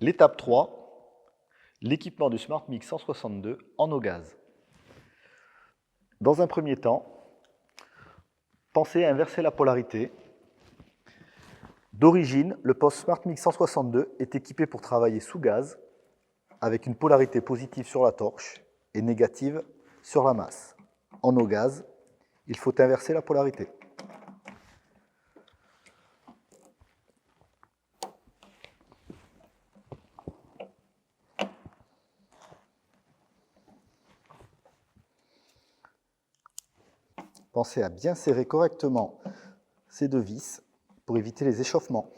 L'étape 3, l'équipement du SmartMix 162 en eau gaz. Dans un premier temps, pensez à inverser la polarité. D'origine, le poste SmartMix 162 est équipé pour travailler sous gaz, avec une polarité positive sur la torche et négative sur la masse. En eau gaz, il faut inverser la polarité. Pensez à bien serrer correctement ces deux vis pour éviter les échauffements.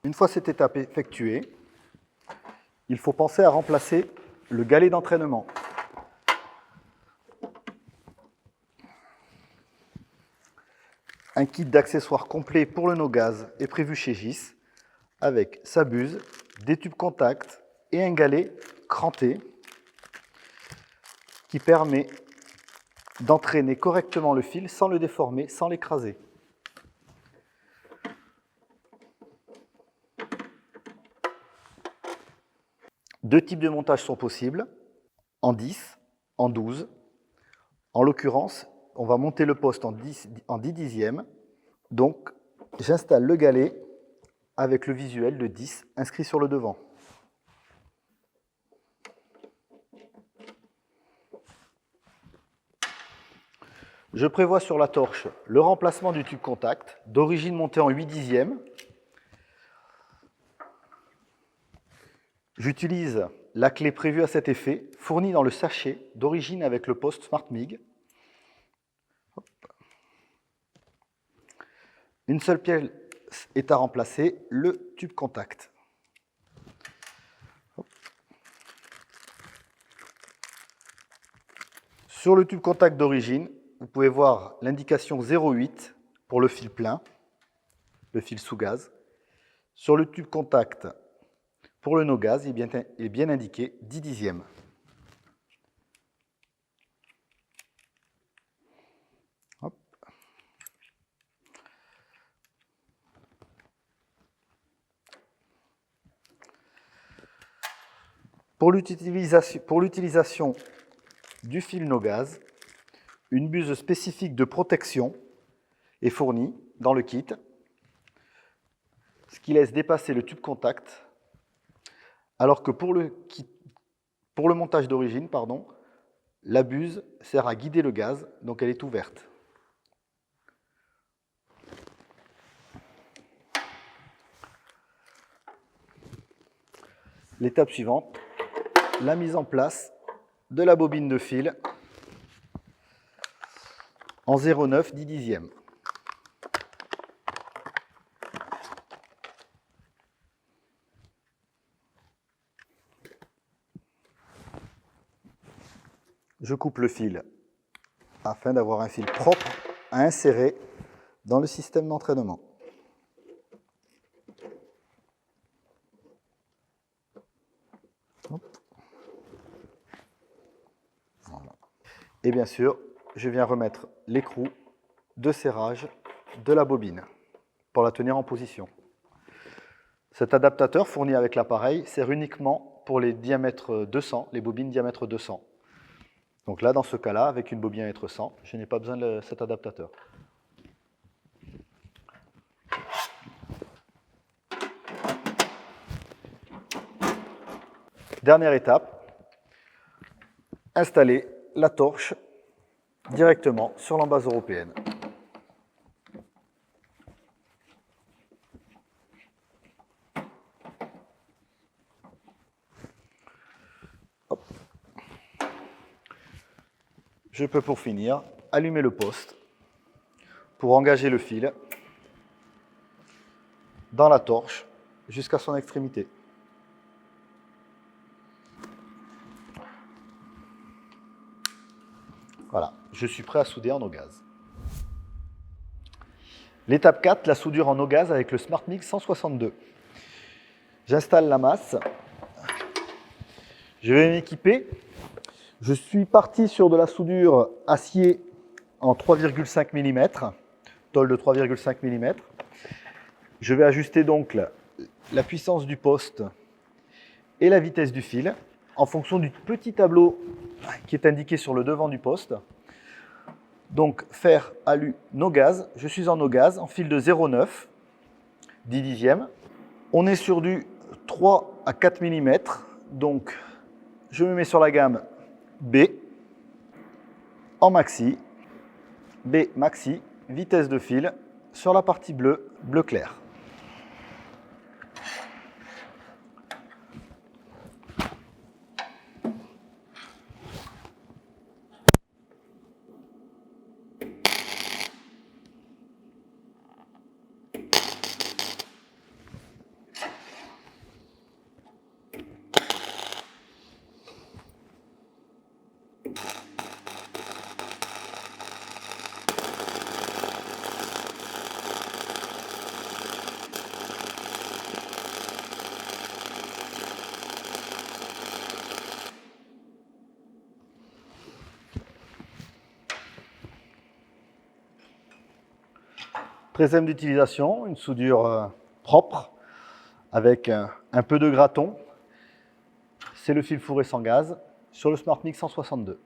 Une fois cette étape effectuée, il faut penser à remplacer le galet d'entraînement. Un kit d'accessoires complet pour le no-gaz est prévu chez GIS avec sa buse, des tubes contact et un galet cranté qui permet d'entraîner correctement le fil sans le déformer, sans l'écraser. Deux types de montage sont possibles, en 10, en 12. En l'occurrence, on va monter le poste en 10 dixièmes. Donc, j'installe le galet avec le visuel de 10 inscrit sur le devant. Je prévois sur la torche le remplacement du tube contact, d'origine monté en 8 dixièmes. J'utilise la clé prévue à cet effet, fournie dans le sachet d'origine avec le poste SmartMig. Une seule pièce est à remplacer, le tube contact. Sur le tube contact d'origine, vous pouvez voir l'indication 0,8 pour le fil plein, le fil sous gaz. Sur le tube contact pour le no gaz, il est bien indiqué 10 dixièmes. Hop. Pour l'utilisation du fil no gaz, une buse spécifique de protection est fournie dans le kit, ce qui laisse dépasser le tube contact, alors que pour le montage d'origine, la buse sert à guider le gaz, donc elle est ouverte. L'étape suivante, la mise en place de la bobine de fil en 0,9 10 dixièmes. Je coupe le fil afin d'avoir un fil propre à insérer dans le système d'entraînement. Voilà. Et bien sûr, je viens remettre l'écrou de serrage de la bobine pour la tenir en position. Cet adaptateur fourni avec l'appareil sert uniquement pour les diamètres 200, les bobines diamètre 200. Donc là, dans ce cas-là, avec une bobine diamètre 100, je n'ai pas besoin de cet adaptateur. Dernière étape, installer la torche directement sur l'embase européenne. Hop. Je peux pour finir allumer le poste pour engager le fil dans la torche jusqu'à son extrémité. Voilà, je suis prêt à souder en eau gaz. L'étape 4, la soudure en eau gaz avec le SmartMix 162. J'installe la masse. Je vais m'équiper Je suis parti sur de la soudure acier en 3,5 mm, tôle de 3,5 mm. Je vais ajuster donc la puissance du poste et la vitesse du fil en fonction du petit tableau qui est indiqué sur le devant du poste. Donc fer, alu, no gaz. Je suis en no gaz, en fil de 0,9, 10 dixièmes. On est sur du 3 à 4 mm. Donc je me mets sur la gamme B en maxi. B maxi, vitesse de fil sur la partie bleue, bleu clair. Treizième d'utilisation, une soudure propre avec un peu de graton. C'est le fil fourré sans gaz sur le SmartMix 162.